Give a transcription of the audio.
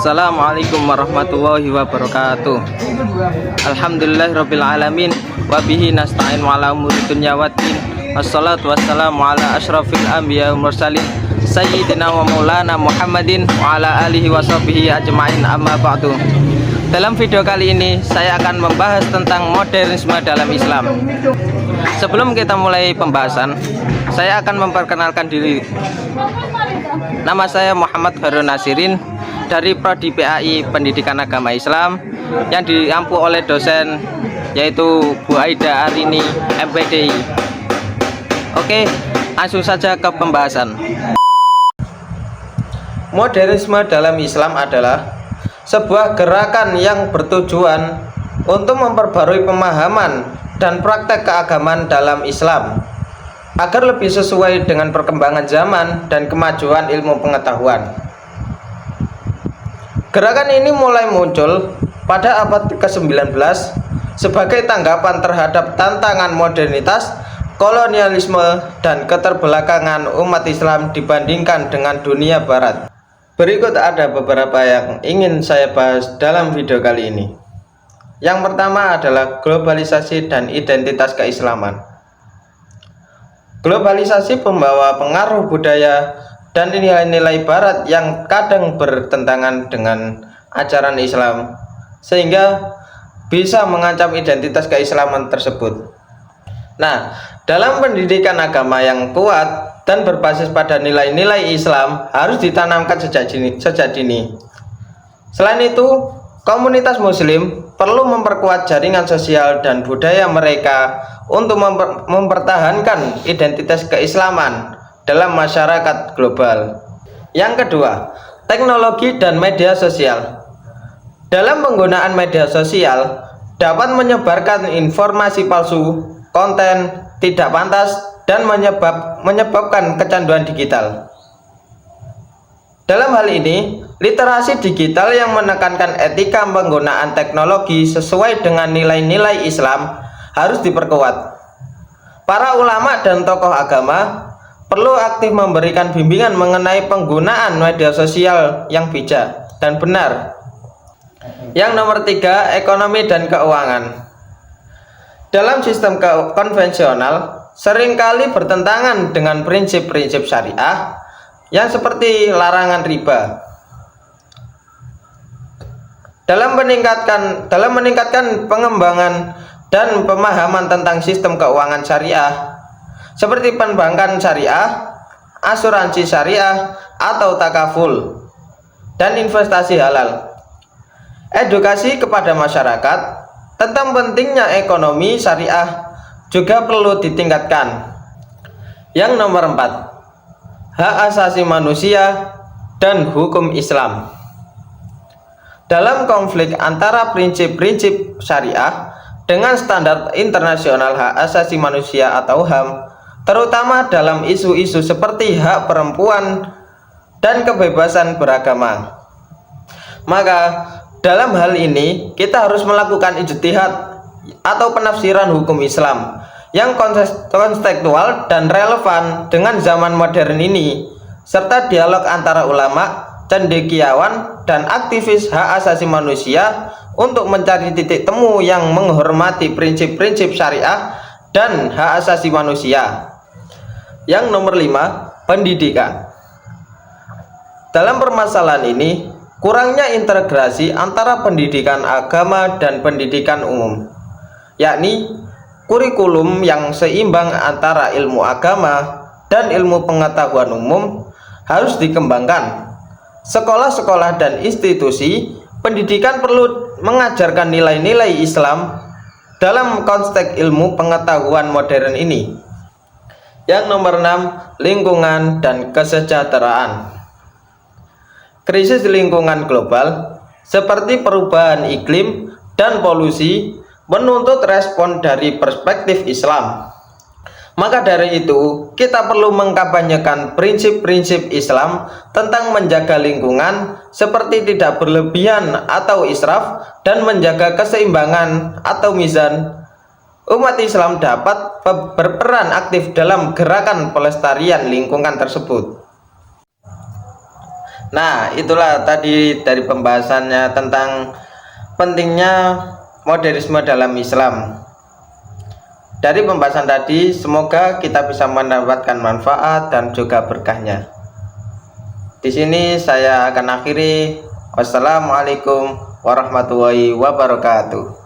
Assalamualaikum warahmatullahi wabarakatuh. Alhamdulillahirrabbilalamin. Wabihi nasta'in wa'ala umuri dunya waddin. Wassalatu wassalamu ala ashrafil anbiya wal mursalin Sayyidina wa maulana Muhammadin wa ala alihi wa sahbihi ajma'in, amma ba'du. Dalam video kali ini saya akan membahas tentang modernisme dalam Islam. Sebelum kita mulai pembahasan, saya akan memperkenalkan diri. Nama saya Muhammad Harun Nasirin dari Prodi PAI Pendidikan Agama Islam yang diampu oleh dosen yaitu Bu Aida Arini MPDI. Oke, langsung saja ke pembahasan. Modernisme dalam Islam adalah sebuah gerakan yang bertujuan untuk memperbarui pemahaman dan praktek keagamaan dalam Islam agar lebih sesuai dengan perkembangan zaman dan kemajuan ilmu pengetahuan. Gerakan ini mulai muncul pada abad ke-19 sebagai tanggapan terhadap tantangan modernitas, kolonialisme, dan keterbelakangan umat Islam dibandingkan dengan dunia barat. Berikut ada beberapa yang ingin saya bahas dalam video kali ini. Yang pertama adalah globalisasi dan identitas keislaman. Globalisasi membawa pengaruh budaya dan nilai-nilai barat yang kadang bertentangan dengan ajaran Islam, sehingga bisa mengancam identitas keislaman tersebut. Nah, dalam pendidikan agama yang kuat dan berbasis pada nilai-nilai Islam harus ditanamkan sejak dini. Selain itu, komunitas muslim perlu memperkuat jaringan sosial dan budaya mereka untuk mempertahankan identitas keislaman dalam masyarakat global. Yang kedua, teknologi dan media sosial. Dalam penggunaan media sosial dapat menyebarkan informasi palsu, konten tidak pantas, dan menyebabkan kecanduan digital. Dalam hal ini, literasi digital yang menekankan etika penggunaan teknologi sesuai dengan nilai-nilai Islam harus diperkuat. Para ulama dan tokoh agama perlu aktif memberikan bimbingan mengenai penggunaan media sosial yang bijak dan benar. Yang nomor 3, ekonomi dan keuangan. Dalam sistem konvensional seringkali bertentangan dengan prinsip-prinsip syariah yang seperti larangan riba. Dalam meningkatkan pengembangan dan pemahaman tentang sistem keuangan syariah seperti perbankan syariah, asuransi syariah atau takaful, dan investasi halal. Edukasi kepada masyarakat tentang pentingnya ekonomi syariah juga perlu ditingkatkan. Yang nomor 4, hak asasi manusia dan hukum Islam. Dalam konflik antara prinsip-prinsip syariah dengan standar internasional hak asasi manusia atau HAM, terutama dalam isu-isu seperti hak perempuan dan kebebasan beragama, maka dalam hal ini kita harus melakukan ijtihad atau penafsiran hukum Islam yang kontekstual dan relevan dengan zaman modern ini, serta dialog antara ulama, cendekiawan, dan aktivis hak asasi manusia untuk mencari titik temu yang menghormati prinsip-prinsip syariah dan hak asasi manusia. Yang nomor 5, pendidikan. Dalam permasalahan ini, kurangnya integrasi antara pendidikan agama dan pendidikan umum, yakni kurikulum yang seimbang antara ilmu agama dan ilmu pengetahuan umum harus dikembangkan. Sekolah-sekolah dan institusi pendidikan perlu mengajarkan nilai-nilai Islam dalam konteks ilmu pengetahuan modern ini. Yang nomor 6, lingkungan dan kesejahteraan. Krisis lingkungan global seperti perubahan iklim dan polusi menuntut respon dari perspektif Islam. Maka dari itu, kita perlu mengkampanyekan prinsip-prinsip Islam tentang menjaga lingkungan seperti tidak berlebihan atau israf dan menjaga keseimbangan atau mizan. Umat Islam dapat berperan aktif dalam gerakan pelestarian lingkungan tersebut. Nah, itulah tadi dari pembahasannya tentang pentingnya modernisme dalam Islam. Dari pembahasan tadi, semoga kita bisa mendapatkan manfaat dan juga berkahnya. Di sini saya akan akhiri. Wassalamualaikum warahmatullahi wabarakatuh.